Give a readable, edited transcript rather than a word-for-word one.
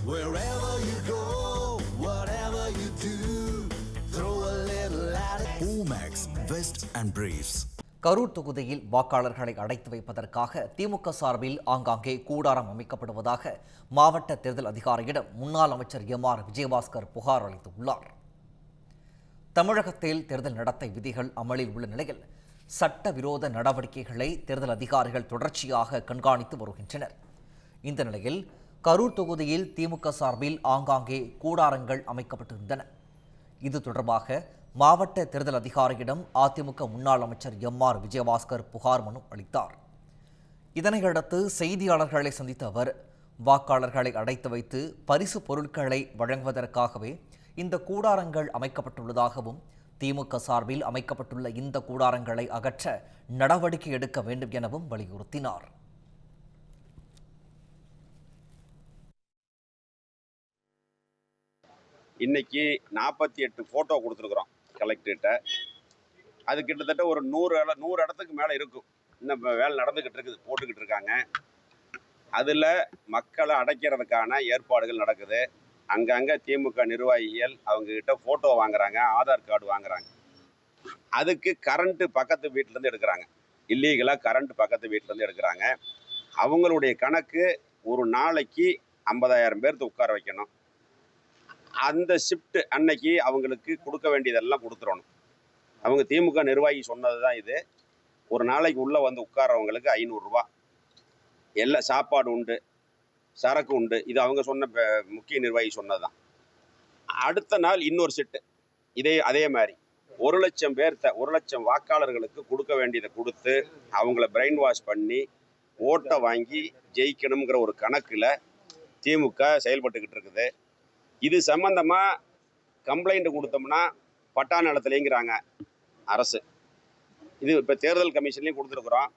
Wherever you go, whatever you do, throw a little at it. Omax, Vest and Briefs. Karur தொகுதியில் வாக்காளர்களை அடைத்து வைப்பதற்காக திமுக சார்பில் ஆங்காங்கே கூடாரம் அமைக்கப்படுவதாக மாவட்ட தேர்தல் அதிகாரியிடம் முன்னாள் அமைச்சர் எம்.ஆர். விஜயபாஸ்கர் புகார் அளித்துள்ளார். தமிழகத்தில் தேர்தல் நடத்தை விதிகள் அமலில் உள்ள நிலையில் சட்டவிரோத நடவடிக்கைகளை தேர்தல் அதிகாரிகள் தொடர்ச்சியாக கண்காணித்து வருகின்றனர். இந்த நிலையில் கரூர் தொகுதியில் திமுக சார்பில் ஆங்காங்கே கூடாரங்கள் அமைக்கப்பட்டிருந்தன. இது தொடர்பாக மாவட்ட தேர்தல் அதிகாரியிடம் அதிமுக முன்னாள் அமைச்சர் எம்.ஆர். விஜயபாஸ்கர் புகார் மனு அளித்தார். இதனையடுத்து செய்தியாளர்களை சந்தித்த அவர், வாக்காளர்களை அடைத்து வைத்து பரிசு பொருட்களை வழங்குவதற்காகவே இந்த கூடாரங்கள் அமைக்கப்பட்டுள்ளதாகவும், திமுக சார்பில் அமைக்கப்பட்டுள்ள இந்த கூடாரங்களை அகற்ற நடவடிக்கை எடுக்க வேண்டும் எனவும் வலியுறுத்தினார். இன்னைக்கு 48 போட்டோ கொடுத்துருக்குறோம் கலெக்டர்கிட்ட. அது கிட்டத்தட்ட ஒரு 100 இடத்துக்கு மேலே இருக்கும். இன்னும் வேலை நடந்துக்கிட்டு இருக்குது, போட்டுக்கிட்டு இருக்காங்க. அதில் மக்களை அடைக்கிறதுக்கான ஏற்பாடுகள் நடக்குது. அங்கங்கே திமுக நிர்வாகிகள் அவங்கக்கிட்ட ஃபோட்டோ வாங்குறாங்க, ஆதார் கார்டு வாங்குறாங்க. அதுக்கு கரண்ட்டு பக்கத்து வீட்டிலேருந்து எடுக்கிறாங்க. இல்லீகலாக கரண்ட் பக்கத்து வீட்டிலேருந்து எடுக்கிறாங்க. அவங்களுடைய கணக்கு ஒரு நாளைக்கு 50,000 பேர்த்து உட்கார வைக்கணும். அந்த ஷிஃப்ட் அன்னைக்கு அவங்களுக்கு கொடுக்க வேண்டியதெல்லாம் கொடுத்துடணும். அவங்க திமுக நிர்வாகி சொன்னது தான் இது. ஒரு நாளைக்கு உள்ளே வந்து உட்காரவங்களுக்கு 500 ரூபா. எல்லாம் சாப்பாடு உண்டு, சரக்கு உண்டு. இது அவங்க சொன்ன முக்கிய நிர்வாகி சொன்னது தான். அடுத்த நாள் இன்னொரு செட்டு அதே மாதிரி 1,00,000 பேர்த்த 1,00,000 வாக்காளர்களுக்கு கொடுக்க வேண்டியதை கொடுத்து அவங்கள பிரெயின் வாஷ் பண்ணி ஓட்டை வாங்கி ஜெயிக்கணுங்கிற ஒரு கணக்கில் திமுக செயல்பட்டுக்கிட்டு இருக்குது. இது சம்பந்தமாக கம்ப்ளைண்ட் கொடுத்தோம்னா பட்டா நிலத்திலேங்கிறாங்க அரசு. இது இப்போ தேர்தல் கமிஷன்லேயும் கொடுத்துருக்குறோம்.